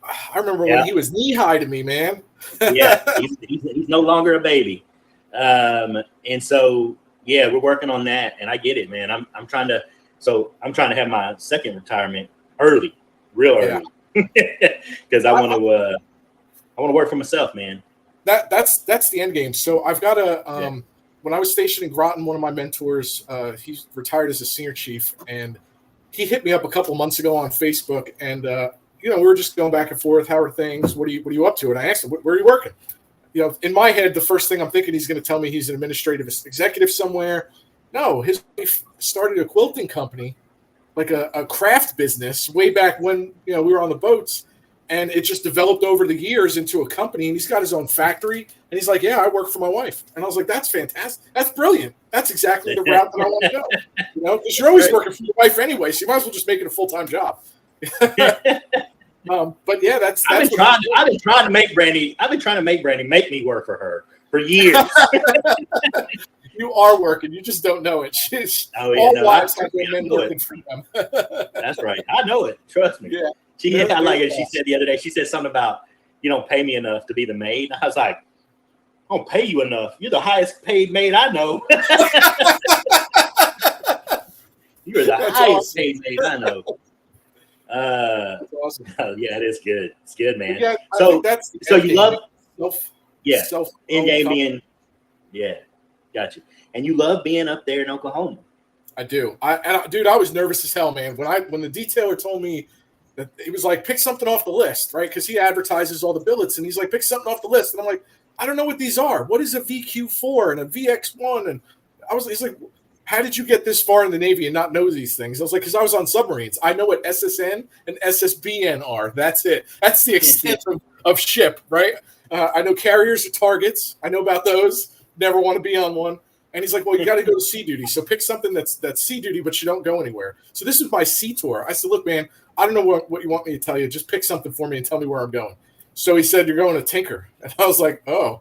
I remember when he was knee high to me, man. Yeah, he's no longer a baby. And so Yeah, we're working on that, and I get it, man. I'm trying to have my second retirement early, real early, because I want to work for myself, man. That's the end game. So I've got when I was stationed in Groton, one of my mentors, he's retired as a senior chief, and he hit me up a couple months ago on Facebook, and we were just going back and forth. How are things? What are you up to? And I asked him, where are you working? In my head, the first thing I'm thinking, he's going to tell me he's an administrative executive somewhere. No, his wife started a quilting company, like a craft business, way back when we were on the boats, and it just developed over the years into a company. And he's got his own factory, and he's like, "Yeah, I work for my wife." And I was like, "That's fantastic. That's brilliant. That's exactly the route that I want to go." Because you're always working for your wife anyway, so you might as well just make it a full-time job. But yeah, that's I've been trying to make Brandy make me work for her for years. You are working, you just don't know it. Wives have their men working for them. That's right. I know it. Trust me. Yeah. I like it. She said the other day, she said something about, "You don't pay me enough to be the maid." I was like, "I don't pay you enough. You're the highest paid maid I know." You're the highest paid maid I know. That's awesome. Yeah, it is good. It's good, man. Yeah, so you love in game being, got you. And you love being up there in Oklahoma. I do. Dude, I was nervous as hell, man. When the detailer told me that, he was like, pick something off the list, right? Because he advertises all the billets, and he's like, pick something off the list, and I'm like, I don't know what these are. What is a VQ4 and a VX1? And he's like, how did you get this far in the Navy and not know these things? I was like, because I was on submarines. I know what SSN and SSBN are. That's it. That's the extent of ship, right? I know carriers are targets. I know about those. Never want to be on one. And he's like, well, you got to go to sea duty. So pick something that's sea duty, but you don't go anywhere. So this is my sea tour. I said, look, man, I don't know what you want me to tell you. Just pick something for me and tell me where I'm going. So he said, you're going to Tinker. And I was like, oh,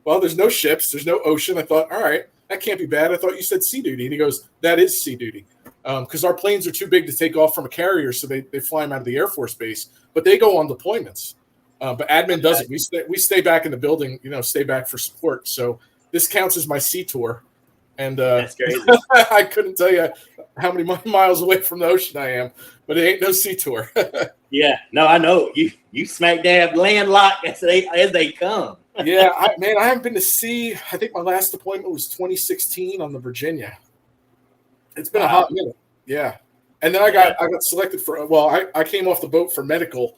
well, there's no ships. There's no ocean. I thought, all right, that can't be bad. I thought you said sea duty. And he goes, that is sea duty. Because our planes are too big to take off from a carrier, so they fly them out of the Air Force Base. But they go on deployments. But admin doesn't. We stay back in the building, stay back for support. So this counts as my sea tour. And that's crazy. I couldn't tell you how many miles away from the ocean I am, but it ain't no sea tour. Yeah, no, I know. You smack dab landlocked as they come. Yeah, I haven't been to sea. I think my last deployment was 2016 on the Virginia. It's been a hot minute. Yeah. And then I got selected for, I came off the boat for medical,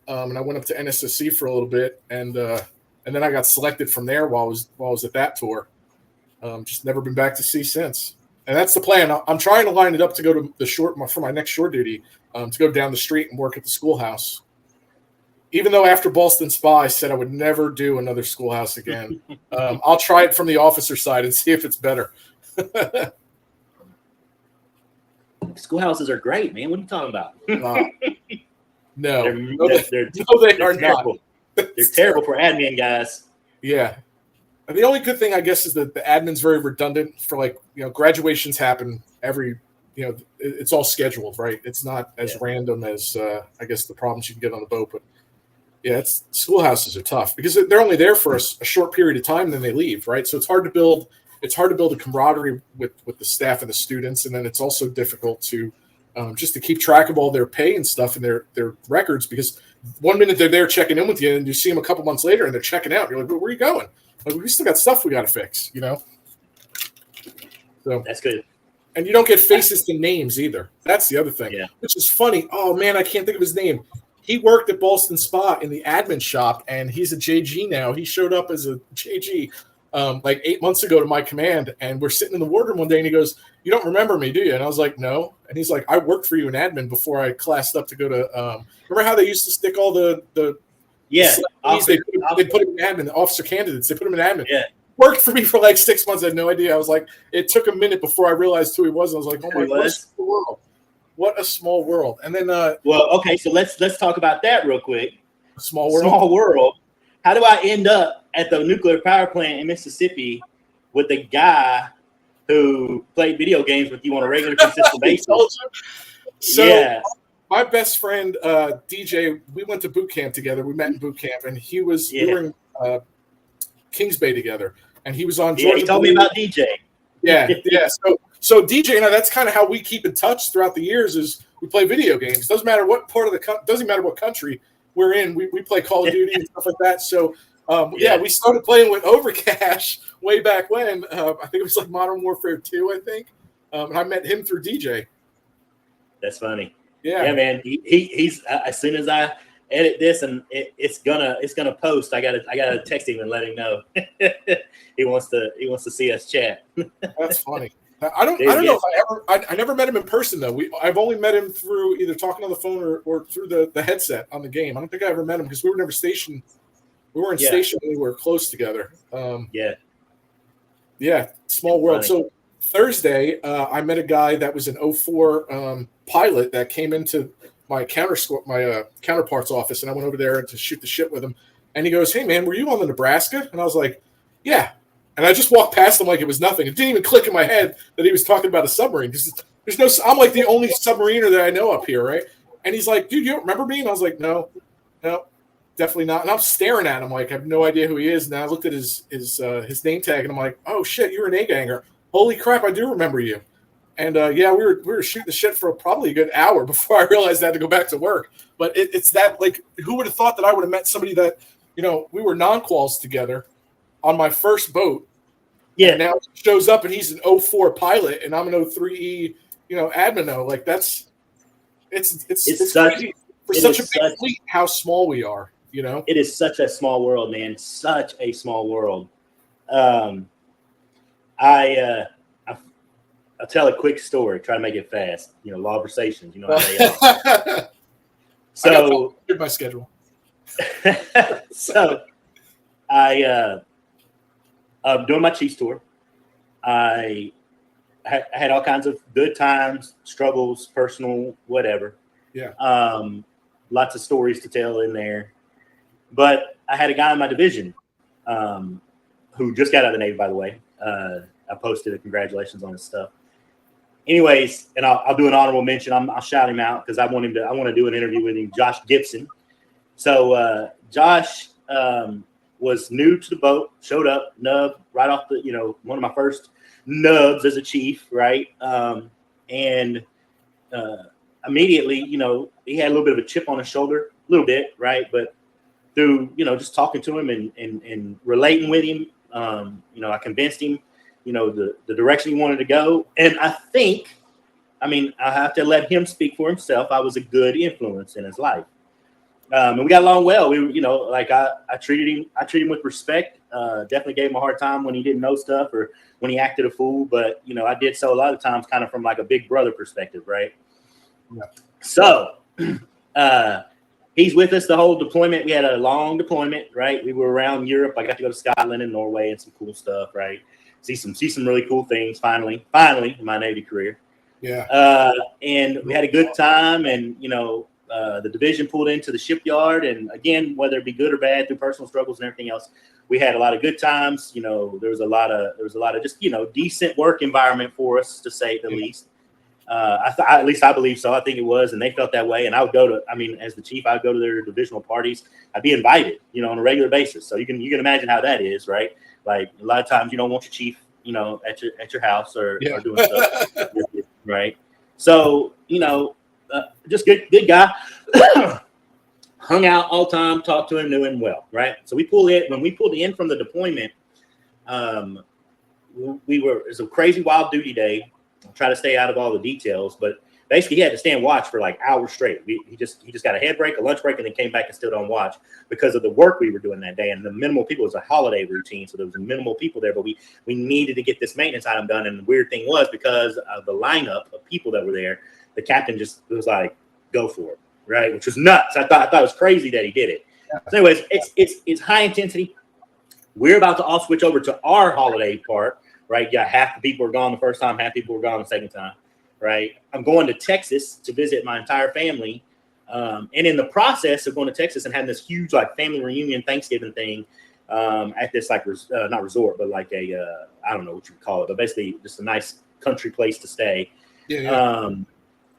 and I went up to NSSC for a little bit, and then I got selected from there while I was at that tour. Just never been back to sea since. And that's the plan. I'm trying to line it up to go to the for my next shore duty, to go down the street and work at the schoolhouse. Even though after Boston Spa, I said I would never do another schoolhouse again. I'll try it from the officer side and see if it's better. Schoolhouses are great, man. What are you talking about? No, they're terrible. They're terrible for admin guys. Yeah. The only good thing, I guess, is that the admin's very redundant for graduations happen every, it's all scheduled, right? It's not as random as, I guess, the problems you can get on the boat. But yeah, schoolhouses are tough because they're only there for a short period of time, and then they leave, right? So it's hard to build a camaraderie with the staff and the students. And then it's also difficult to just to keep track of all their pay and stuff and their records, because one minute they're there checking in with you and you see them a couple months later and they're checking out. You're like, where are you going? Like, we still got stuff we got to fix, So that's good. And you don't get faces to names either. That's the other thing, which is funny. Oh, man, I can't think of his name. He worked at Boston Spa in the admin shop, and he's a JG now. He showed up as a JG 8 months ago to my command, and we're sitting in the wardroom one day, and he goes, you don't remember me, do you? And I was like, no. And he's like, I worked for you in admin before I classed up to go to remember how they used to stick all the they put him in admin, the officer candidates. They put him in admin. Yeah, worked for me for 6 months. I had no idea. I was like, it took a minute before I realized who he was. I was like, oh my God, what a small world. And then, okay, so let's talk about that real quick. Small world. Small world. How do I end up at the nuclear power plant in Mississippi with the guy who played video games with you on a regular, consistent basis? So, my best friend, DJ, we went to boot camp together. We met in boot camp, and we were in Kings Bay together. And he was on Georgia. He told me about DJ. Yeah. So DJ and I, that's kind of how we keep in touch throughout the years. Is we play video games. Doesn't matter what part of the doesn't matter what country we're in. We play Call of Duty and stuff like that. So we started playing with Overcash way back when. I think it was like Modern Warfare 2, I think. And I met him through DJ. That's funny. Yeah, man. He's as soon as I edit this and it's gonna post, I gotta text him and let him know. he wants to see us chat. That's funny. I don't know if I never met him in person though. I've only met him through either talking on the phone or through the headset on the game. I don't think I ever met him because we were never stationed. We weren't stationed anywhere close together. Small world. Funny. So Thursday, I met a guy that was an 04 pilot that came into my counterpart's office, and I went over there to shoot the shit with him. And he goes, "Hey man, were you on the Nebraska?" And I was like, "Yeah." And I just walked past him like it was nothing. It didn't even click in my head that he was talking about a submarine. I'm like the only submariner that I know up here, right? And he's like, "Dude, you don't remember me?" And I was like, No, definitely not. And I'm staring at him like I have no idea who he is. And I looked at his name tag, and I'm like, "Oh shit, you're an A-ganger. Holy crap, I do remember you." And we were shooting the shit for probably a good hour before I realized I had to go back to work. But it's that, like, who would have thought that I would have met somebody that, we were non-quals together on my first boat. Yeah. And now he shows up and he's an 04 pilot and I'm an 03E, admin. Like it's crazy for such a big fleet how small we are, It is such a small world, man. Such a small world. I'll tell a quick story. Try to make it fast. Lawversations. You know how they are. So I my schedule. So I doing my Chiefs tour. I had all kinds of good times, struggles, personal, whatever. Yeah. Lots of stories to tell in there. But I had a guy in my division who just got out of the Navy, by the way. I posted a congratulations on his stuff. Anyways, and I'll do an honorable mention. I'll shout him out because I want to do an interview with him, Josh Gibson. So Josh was new to the boat, showed up, nub, right off the, one of my first nubs as a chief, right? And immediately, he had a little bit of a chip on his shoulder, a little bit, right? But through, just talking to him and relating with him, I convinced him, the direction he wanted to go. And I have to let him speak for himself. I was a good influence in his life. And we got along well. We were, I treated him with respect. Definitely gave him a hard time when he didn't know stuff or when he acted a fool. But, I did so a lot of times kind of from like a big brother perspective, right? Yeah. So he's with us the whole deployment. We had a long deployment, right? We were around Europe. I got to go to Scotland and Norway and some cool stuff, right? See some really cool things finally in my Navy career. Yeah. And we had a good time, and the division pulled into the shipyard, and again, whether it be good or bad through personal struggles and everything else, we had a lot of good times. There was a lot of just decent work environment for us, to say the least. At least I believe so. I think it was, and they felt that way. And I would go to, as the chief, I'd go to their divisional parties. I'd be invited, on a regular basis. So you can imagine how that is, right? Like a lot of times you don't want your chief, at your house or doing stuff, right? So just good guy. Hung out all the time, talked to him, knew him well, right? So when we pulled in from the deployment, it's a crazy wild duty day. I'll try to stay out of all the details, but basically he had to stand watch for like hours straight. He just got a head break, a lunch break, and then came back and stood on watch because of the work we were doing that day. And the minimal people, it was a holiday routine, so there was minimal people there, but we needed to get this maintenance item done. And the weird thing was, because of the lineup of people that were there, the captain just was like, "Go for it," right? Which was nuts. I thought it was crazy that he did it. So anyways, it's high intensity. We're about to off switch over to our holiday part, right? Yeah, half the people were gone the first time, half the people were gone the second time, right? I'm going to Texas to visit my entire family. And in the process of going to Texas and having this huge like family reunion Thanksgiving thing at this like not resort, but like a I don't know what you would call it, but basically just a nice country place to stay. Yeah.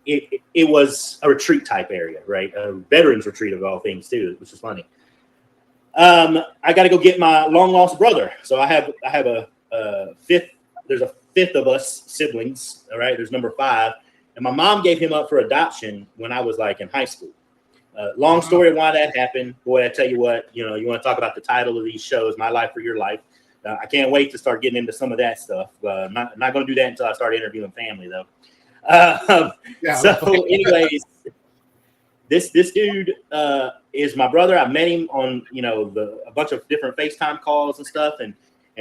It was a retreat type area, right? A veterans retreat of all things too, which is funny. I got to go get my long lost brother. So I have a fifth. There's a fifth of us siblings. All right, there's number 5, and my mom gave him up for adoption when I was like in high school. Long story of why that happened. Boy, I tell you what, you want to talk about the title of these shows, My Life or Your Life. I can't wait to start getting into some of that stuff. I'm not going to do that until I start interviewing family, though. So, anyways, this dude is my brother. I met him on a bunch of different FaceTime calls and stuff, and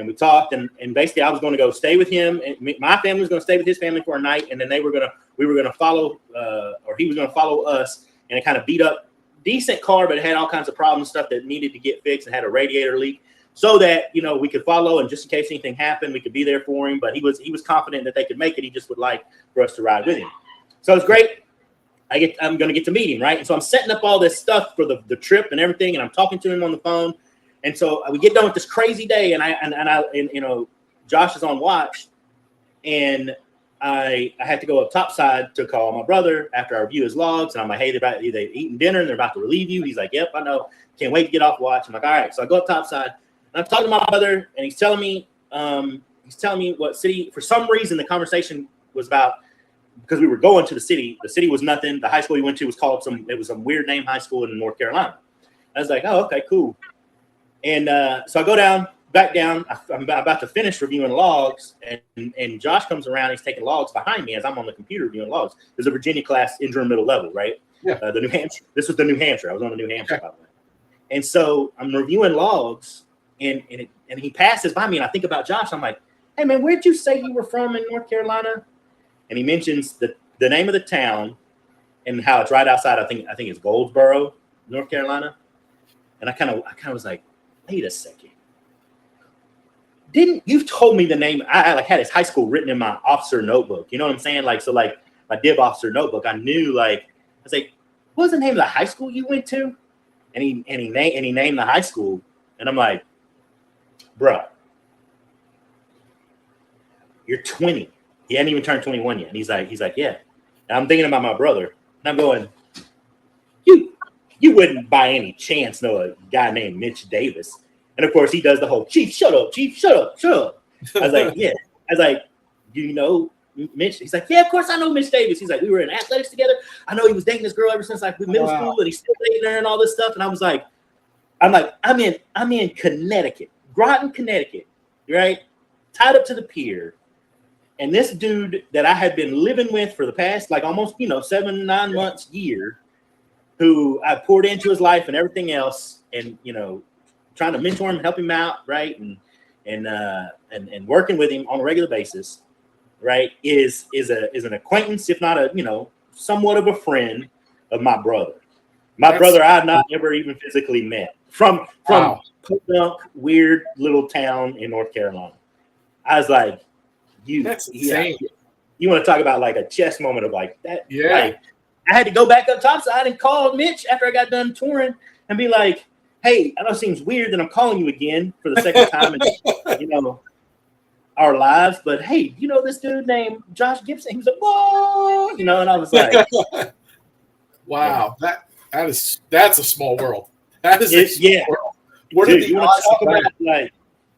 we talked, and basically I was going to go stay with him, and my family was going to stay with his family for a night, and then we were going to follow, or he was going to follow us in a kind of beat up, decent car, but it had all kinds of problems, stuff that needed to get fixed, and had a radiator leak, so that we could follow, and just in case anything happened, we could be there for him. But he was confident that they could make it. He just would like for us to ride with him. So it's great. I'm going to get to meet him, right? And so I'm setting up all this stuff for the trip and everything, and I'm talking to him on the phone. And so we get done with this crazy day, and Josh is on watch, and I had to go up topside to call my brother after I review his logs, and I'm like, hey, they've eaten dinner and they're about to relieve you. He's like, yep, I know. Can't wait to get off watch. I'm like, all right. So I go up topside, and I'm talking to my brother, and he's telling me what city. For some reason, the conversation was about, because we were going to the city. The city was nothing. The high school we went to was called some weird name high school in North Carolina. I was like, oh, okay, cool. And so I go back down. I'm about to finish reviewing logs, and Josh comes around. He's taking logs behind me as I'm on the computer reviewing logs. There's a Virginia class interim middle level, right? Yeah. The New Hampshire. This was the New Hampshire. I was on the New Hampshire, by the way. And so I'm reviewing logs, and he passes by me, and I think about Josh. I'm like, hey, man, where'd you say you were from in North Carolina? And he mentions the name of the town and how it's right outside. I think it's Goldsboro, North Carolina. And I kind of was like, wait a second. You've told me the name? I had his high school written in my officer notebook. You know what I'm saying? Like my div officer notebook. I knew, I was like, what was the name of the high school you went to? And he named the high school. And I'm like, bruh, you're 20. He hadn't even turned 21 yet. And he's like, yeah. And I'm thinking about my brother. And I'm going, you wouldn't by any chance know a guy named Mitch Davis. And of course he does the whole, Chief, shut up, Chief, shut up, shut up. I was like, yeah. I was like, do you know Mitch? He's like, yeah, of course I know Mitch Davis. He's like, we were in athletics together. I know he was dating this girl ever since middle school, and he's still dating her and all this stuff. And I was like, I'm in Connecticut, Groton, Connecticut, right? Tied up to the pier. And this dude that I had been living with for the past, almost, 7-9 months, year, who I poured into his life and everything else, and, trying to mentor him, help him out, right? And working with him on a regular basis, right, is an acquaintance, if not somewhat of a friend of my brother. My brother I had not ever even physically met from Podunk, weird little town in North Carolina. I was like, that's insane. You want to talk about a chess moment of that? Yeah. I had to go back up topside and call Mitch after I got done touring and be like, hey, I know it seems weird that I'm calling you again for the second time in our lives, but hey, this dude named Josh Gibson? He was like, whoa, and I was like, wow, yeah. That's a small world. That is a small world. What dude, you want to talk about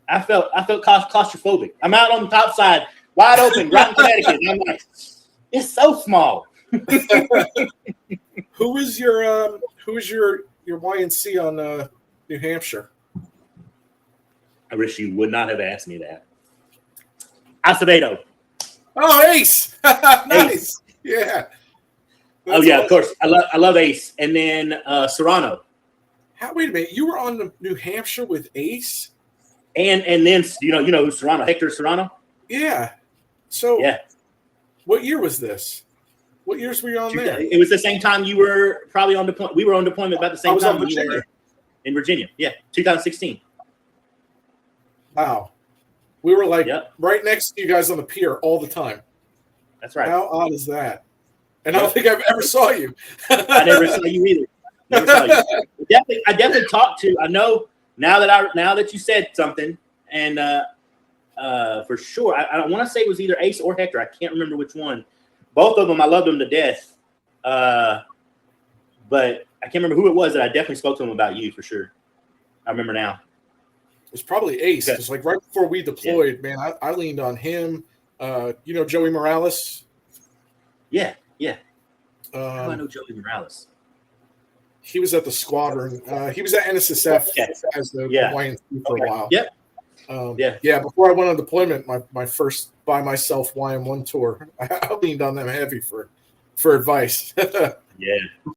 I felt claustrophobic. I'm out on the top side, wide open, right in Connecticut. And I'm like, it's so small. Who is your YNC on New Hampshire? I wish you would not have asked me that. Acevedo. Oh, Ace. Nice. Ace. Yeah. That's awesome. Of course. I love Ace. And then Serrano. Wait a minute. You were on the New Hampshire with Ace? And then you know who Serrano, Hector Serrano? Yeah. So yeah. What year was this? What years were you on there? It was the same time you were probably on deployment. We were on deployment about the same time you were in Virginia. Yeah, 2016. Wow. We were right next to you guys on the pier all the time. That's right. How odd is that? And I don't think I've ever saw you. I never saw you either. Never saw you. I definitely talked to. I know now that you said something, and for sure, I want to say it was either Ace or Hector. I can't remember which one. Both of them, I loved them to death. But I can't remember who it was that I definitely spoke to them about you for sure. I remember now. It was probably Ace. It's right before we deployed, man. I leaned on him, You know Joey Morales? Yeah. How do I Um, know Joey Morales? he was at the squadron. He was at NSSF Okay. as the Yeah. YNC for a while. Yep. Yeah. Before I went on deployment, my first by myself YM1 tour, I leaned on them heavy for advice. Yeah.